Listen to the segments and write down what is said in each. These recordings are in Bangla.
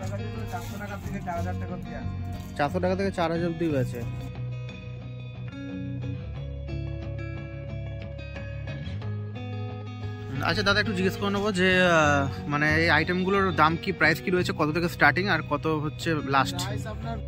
400 টাকা থেকে 4000 অব্দি আছে। আচ্ছা দাদা, একটু জিজ্ঞেস করে নেবো যে মানে এই আইটেমগুলোর দাম কি, প্রাইস কি রয়েছে, কত থেকে স্টার্টিং আর কত হচ্ছে লাস্ট? আপনার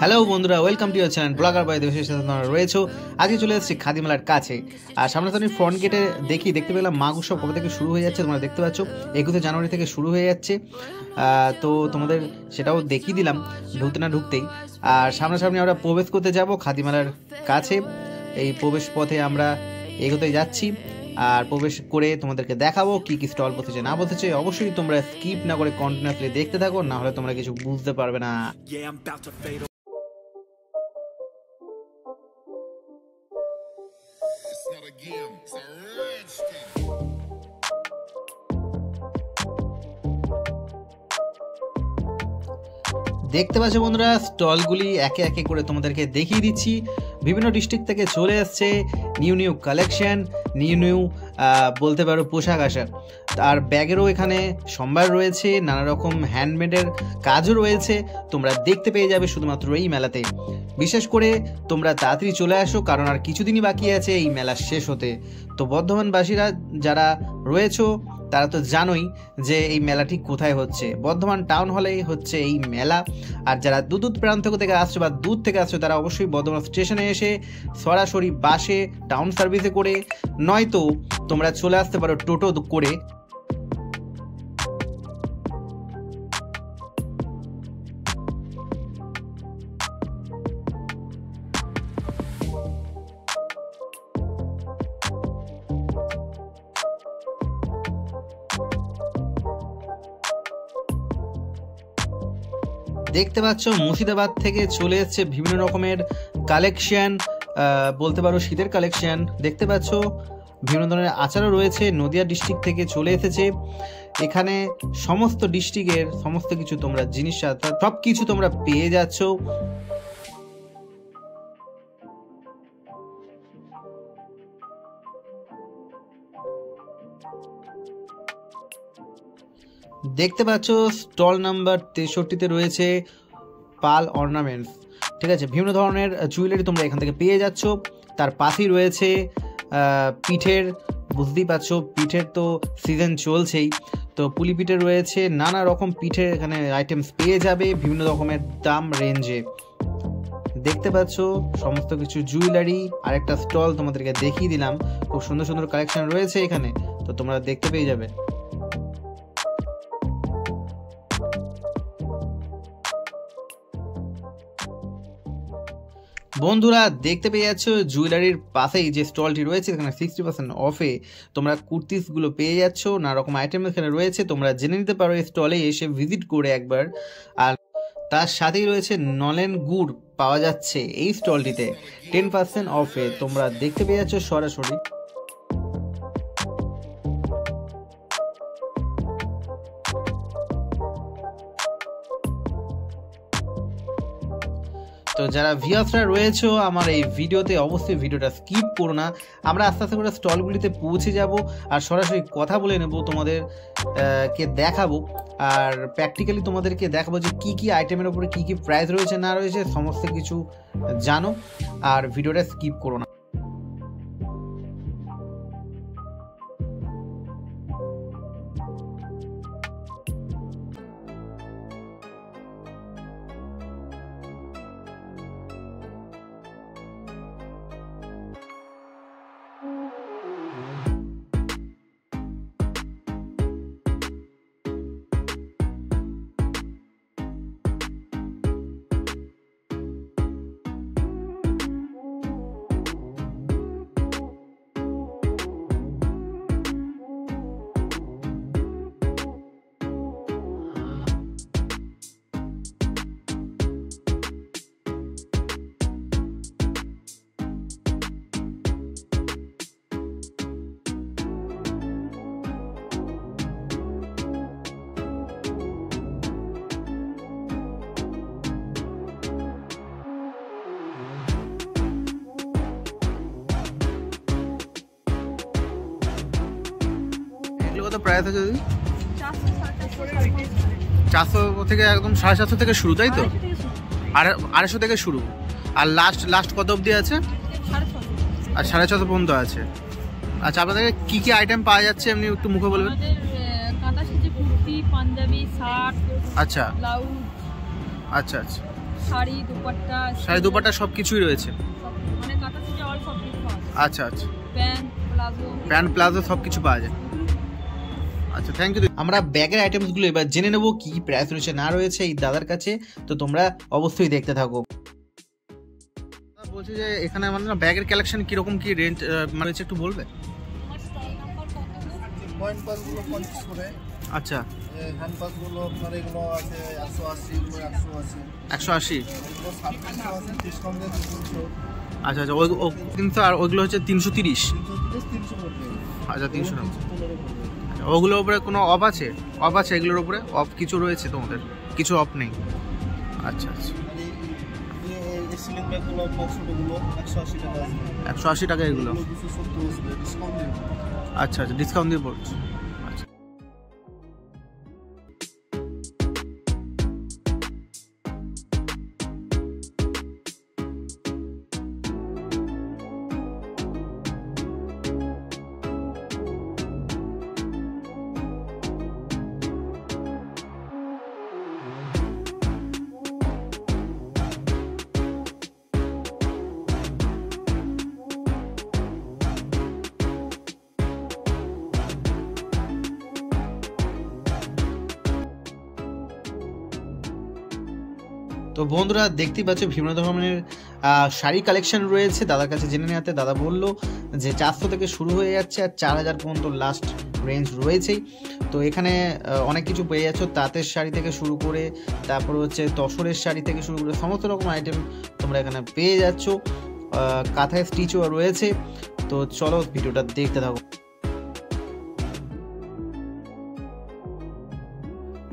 হ্যালো বন্ধুরা, welcome to your channel blogger by দেবেশের সাথে তোমরা রয়েছো। আজকে চলে এসেছি খাদিমেলার কাছে। আর সামনাসামনি ফ্রন্ট গেটে দেখতে পেলাম মাঘ উৎসব কবে থেকে শুরু হয়ে যাচ্ছে। তোমরা দেখতে পাচ্ছ 21 জানুয়ারি থেকে শুরু হয়ে যাচ্ছে। তো তোমাদের সেটাও দেখিয়ে দিলাম ঢুকতে না ঢুকতেই। আর সামনাসামনি আমরা প্রবেশ করতে যাব খাদিমেলার কাছে। এই প্রবেশ পথে আমরা এগোতে যাচ্ছি আর প্রবেশ করে তোমাদেরকে দেখাবো কি কি স্টল বসেছে না বসেছে। অবশ্যই তোমরা স্কিপ না করে কন্টিনিউয়াসলি দেখতে থাকো, না হলে তোমরা কিছু বুঝতে পারবে না। দেখতে পাচ্ছ বন্ধুরা, স্টলগুলি একে একে করে তোমাদেরকে দেখিয়ে দিচ্ছি। বিভিন্ন ডিস্ট্রিক্ট থেকে চলে আসছে নিউ কালেকশন, নিউ বলতে পারো পোশাক আশাক। আর ব্যাগেরও এখানে সম্ভার রয়েছে, নানা রকম হ্যান্ডমেডের কাজও রয়েছে। তোমরা দেখতে পেয়ে যাবে শুধুমাত্র এই মেলাতে। বিশেষ করে তোমরা তাড়াতাড়ি চলে আসো, কারণ আর কিছুদিনই বাকি আছে এই মেলা শেষ হতে। তো বর্ধমানবাসীরা যারা রয়েছো তারা তো জানোই যে এই মেলাটি কোথায় হচ্ছে। বর্ধমান টাউন হলেই হচ্ছে এই মেলা। আর যারা দূর প্রান্ত থেকে আসছো বা দূর থেকে আসছো তারা অবশ্যই বর্ধমান স্টেশনে এসে সরাসরি বাসে টাউন সার্ভিসে করে, নয়তো তোমরা চলে আসতে পারো টোটো করে। দেখতে পাচ্ছ মুর্শিদাবাদ থেকে চলে এসছে বিভিন্ন রকমের কালেকশন, বলতে পারো শীতের কালেকশন। দেখতে পাচ্ছ বিভিন্ন ধরনের আচারও রয়েছে। নদিয়া ডিস্ট্রিক্ট থেকে চলে এসেছে। এখানে সমস্ত ডিস্ট্রিক্টের সমস্ত কিছু তোমরা জিনিস সব কিছু তোমরা পেয়ে যাচ্ছ। দেখতে পাচ্ছ স্টল নাম্বার 63-তে রয়েছে পাল অর্নামেন্টস। ঠিক আছে, বিভিন্ন ধরনের জুয়েলারি তোমরা এখান থেকে পেয়ে যাচ্ছ। তার পাশেই রয়েছে পিঠের, বুঝতেই পারছো পিঠের তো সিজন চলছেই। তো পুলি পিঠের রয়েছে, নানা রকম পিঠের এখানে আইটেমস পেয়ে যাবে বিভিন্ন রকমের দাম রেঞ্জে। দেখতে পাচ্ছ সমস্ত কিছু জুয়েলারি। আর একটা স্টল তোমাদেরকে দেখিয়ে দিলাম, খুব সুন্দর সুন্দর কালেকশন রয়েছে এখানে, তো তোমরা দেখতে পেয়ে যাবে। বন্ধুরা দেখতে পেয়ে যাচ্ছ জুয়েলারির পাশেই যে স্টলটি রয়েছে, এখানে 60% অফে তোমরা কুর্তিসগুলো পেয়ে যাচ্ছ। নানা রকম আইটেম এখানে রয়েছে, তোমরা জেনে নিতে পারো এই স্টলে এসে ভিজিট করে একবার। আর তার সাথেই রয়েছে নলেন গুড় পাওয়া যাচ্ছে এই স্টলটিতে 10% অফে। তোমরা দেখতে পেয়ে যাচ্ছ সরাসরি। তো যারা ভিউয়ার্সরা রয়েছে আমার এই ভিডিওতে, অবশ্যই ভিডিওটা স্কিপ করো না। আমরা আস্তে আস্তে করে স্টলগুলিতে পৌঁছে যাব আর সরাসরি কথা বলে নেব, তোমাদের কে দেখাবো। আর প্র্যাকটিক্যালি তোমাদেরকে দেখাবো যে কী কী আইটেমের উপরে কী কী প্রাইস রয়েছে না রয়েছে, সমস্ত কিছু জানো। আর ভিডিওটা স্কিপ করো না। এগুলো কত প্রাইস আছে দিদি? 400, 400 থেকে একদম 750 থেকে শুরু, তাই তো? আর 250 থেকে শুরু। আর লাস্ট কত অবধি আছে? 650। আর 650 পর্যন্ত আছে। আচ্ছা, আপনাদের কি কি আইটেম পাওয়া যাচ্ছে এমনি একটু মুখে বলবেন? আমাদের কাঁথা সেজে কুর্তি, পাঞ্জাবি, শার্ট, আচ্ছা ব্লাউজ, আচ্ছা আচ্ছা, শাড়ি, দুপাট্টা, শাড়ি দুপাট্টা সব কিছুই রয়েছে। মানে কাঁথা সেজে অল সব কিছু পাওয়া যায়। আচ্ছা আচ্ছা, প্যান্ট, প্লাজো, প্যান্ট প্লাজো সব কিছু পাওয়া যায়। আচ্ছা, থ্যাংক ইউ। আমরা ব্যাগের আইটেমসগুলো এবার জেনে নেবো কি কি প্রাইস রয়েছে না রয়েছে এই দাদার কাছে, তো তোমরা অবশ্যই দেখতে থাকো। বলছি যে এখানে মানে ব্যাগের কালেকশন কিরকম কি রেঞ্জ রয়েছে একটু বলবে? পয়েন্ট পাসগুলো 50 করে। আচ্ছা, হ্যান্ড পাসগুলো আপনার এগুলো আছে 180, এগুলো 180, 180। এগুলো 700 আছে, ডিসকাউন্ট দিয়ে 300। আচ্ছা আচ্ছা, ওই 300 আর ওইগুলো হচ্ছে 330। 300 পড়বে। আচ্ছা, 300 টাকা। 315 পড়বে। ওগুলোর উপরে কোনো অফ আছে? অফ আছে এগুলোর উপরে? অফ কিছু রয়েছে তোমাদের? কিছু অফ নেই? আচ্ছা আচ্ছা, আর এই সিলিং ব্যাগগুলো বক্সগুলো 180 টাকা আছে। 180 টাকা এগুলো? 270 আছে, ডিসকাউন্ট দিয়ে। আচ্ছা আচ্ছা, ডিসকাউন্ট দিয়ে পড়ছে। আচ্ছা, তো বন্ধুরা দেখতেই পাচ্ছ বিভিন্ন ধরনের শাড়ি কালেকশন রয়েছে দাদার কাছে জেনে নেওয়াতে। দাদা বললো যে 400 থেকে শুরু হয়ে যাচ্ছে আর 4000 পর্যন্ত লাস্ট রেঞ্জ রয়েছেই। তো এখানে অনেক কিছু পেয়ে যাচ্ছ, তাঁতের শাড়ি থেকে শুরু করে, তারপর হচ্ছে তসরের শাড়ি থেকে শুরু করে সমস্ত রকম আইটেম তোমরা এখানে পেয়ে যাচ্ছ। কাঁথায় স্টিচও রয়েছে। তো চলো ভিডিওটা দেখতে থাকো।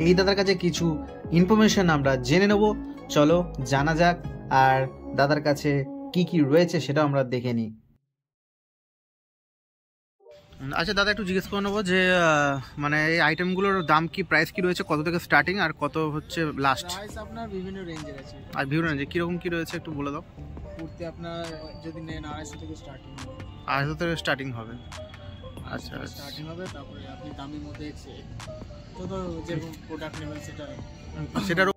এই দাদার কাছে কিছু ইনফরমেশন আমরা জেনে নেব, চলো জানা যাক। আর দাদার কাছে কি কি রয়েছে সেটা আমরা দেখে নিই। আচ্ছা দাদা, একটু জিজ্ঞেস করে নেবো যে মানে এই আইটেমগুলোর দাম কি, প্রাইস কি রয়েছে, কত থেকে স্টার্টিং আর কত হচ্ছে লাস্ট? প্রাইস আপনার বিভিন্ন রেঞ্জের আছে। আর বিভিন্ন রেঞ্জে কীরকম কী রয়েছে একটু বলে দাও। কুর্তি আপনার যদি নেন 250 থেকে স্টার্টিং হবে। 250 থেকে স্টার্টিং হবে? আচ্ছা আচ্ছা, স্টার্টিং হবে, তারপরে আপনি দামি মধ্যে যত যেরকম প্রোডাক্ট নেবেন সেটার।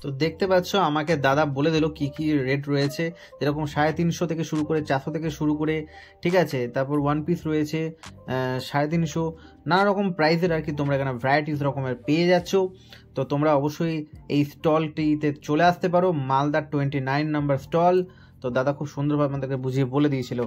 তো দেখতে পাচ্ছ আমাকে দাদা বলে দিল কি কি রেট রয়েছে, যেরকম 350 থেকে শুরু করে 400 থেকে শুরু করে, ঠিক আছে। তারপর ওয়ান পিস রয়েছে 350, নানা রকম প্রাইসের আর কি তোমরা এখানে ভ্যারাইটিস রকমের পেয়ে যাচ্ছ। তো তোমরা অবশ্যই এই স্টলটিতে চলে আসতে পারো, মালদা 29 নাম্বার স্টল। তো দাদা খুব সুন্দরভাবে আমাদেরকে বুঝিয়ে বলে দিয়েছিল।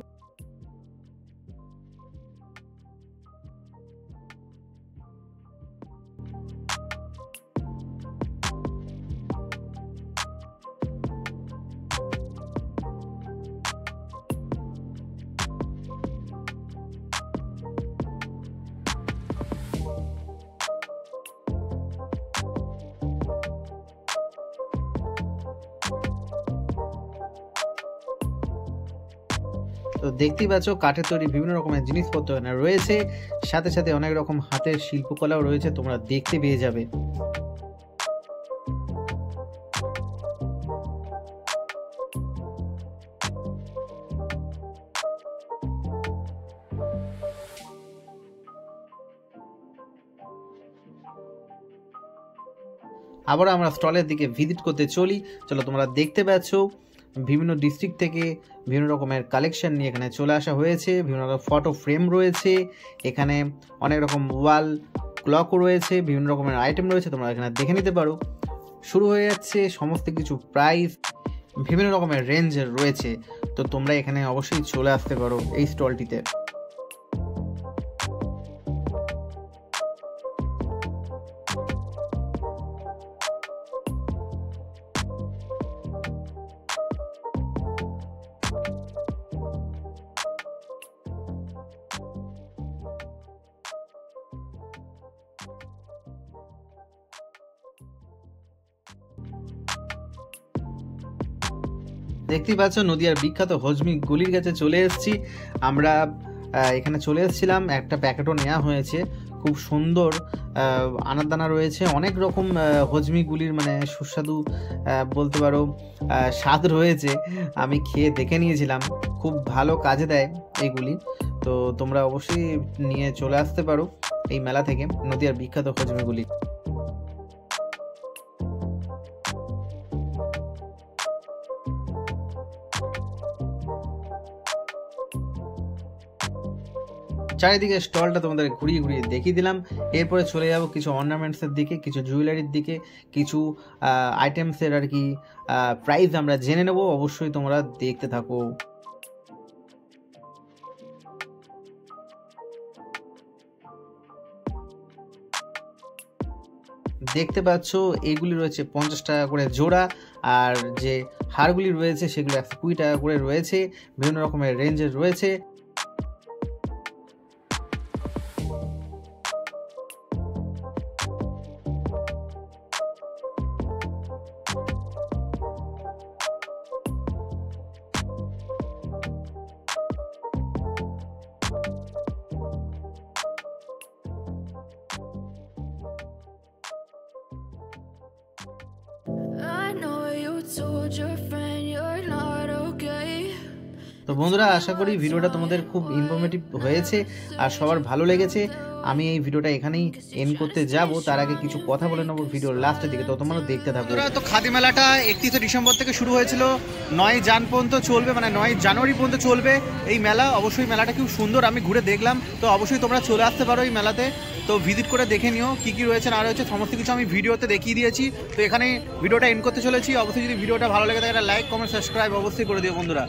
তো দেখতেই পাচ্ছ কাঠের তৈরি বিভিন্ন রকমের জিনিসপত্র এখানে রয়েছে, সাথে সাথে অনেক রকম হাতের শিল্পকলাও রয়েছে, তোমরা দেখতে পেয়ে যাবে। আবার আমরা স্টলের দিকে ভিজিট করতে চলি। চলো, তোমরা দেখতে পাচ্ছ বিভিন্ন ডিস্ট্রিক্ট থেকে বিভিন্ন রকমের কালেকশন নিয়ে এখানে চলে আসা হয়েছে। বিভিন্ন রকম ফটো ফ্রেম রয়েছে, এখানে অনেক রকম ওয়াল ক্লকও রয়েছে, বিভিন্ন রকমের আইটেম রয়েছে, তোমরা এখানে দেখে নিতে পারো। শুরু হয়ে যাচ্ছে সমস্ত কিছু প্রাইস বিভিন্ন রকমের রেঞ্জের রয়েছে। তো তোমরা এখানে অবশ্যই চলে আসতে পারো এই স্টলটিতে। দেখতেই পাচ্ছ নদিয়ার বিখ্যাত হজমি গলির কাছে চলে এসেছি আমরা। এখানে চলে এসেছিলাম, একটা প্যাকেটও নেওয়া হয়েছে। খুব সুন্দর আনাদানা রয়েছে, অনেক রকম হজমিগুলির মানে সুস্বাদু বলতে পারো স্বাদ রয়েছে। আমি খেয়ে দেখে নিয়েছিলাম, খুব ভালো কাজে দেয় এইগুলি। তো তোমরা অবশ্যই নিয়ে চলে আসতে পারো এই মেলা থেকে নদিয়ার বিখ্যাত হজমিগুলি। চারিদিকে স্টলটা তোমাদের ঘুরিয়ে ঘুরিয়ে দেখিয়ে দিলাম। এরপরে চলে যাব কিছু অর্নামেন্টসের দিকে, কিছু জুয়েলারির দিকে, কিছু আইটেমসের আর কি প্রাইস আমরা জেনে নেব। অবশ্যই তোমরা দেখতে থাকো। দেখতে পাচ্ছ এইগুলি রয়েছে 50 টাকা করে জোড়া, আর যে হারগুলি রয়েছে সেগুলো 120 টাকা করে রয়েছে। বিভিন্ন রকমের রেঞ্জের রয়েছে। তো বন্ধুরা, আশা করি ভিডিওটা তোমাদের খুব ইনফরমেটিভ হয়েছে আর সবার ভালো লেগেছে। আমি এই ভিডিওটা এখানেই এন্ড করতে যাব, তার আগে কিছু কথা বলে নেবো ভিডিওর লাস্টের দিকে, তো তোমরা দেখতে থাকো। তো খাদি মেলাটা 31 ডিসেম্বর থেকে শুরু হয়েছিল, 9 জান পর্যন্ত চলবে, মানে 9 জানুয়ারি পর্যন্ত চলবে এই মেলা। অবশ্যই মেলাটা খুব সুন্দর, আমি ঘুরে দেখলাম। তো অবশ্যই তোমরা চলে আসতে পারো এই মেলাতে। তো ভিজিট করে দেখে নিও কী কী রয়েছে না রয়েছে, সমস্ত কিছু আমি ভিডিওতে দেখিয়ে দিয়েছি। তো এখানে ভিডিওটা এন্ড করতে চলেছি। অবশ্যই যদি ভিডিওটা ভালো লেগে থাকে, লাইক কমেন্ট সাবস্ক্রাইব অবশ্যই করে দিও বন্ধুরা।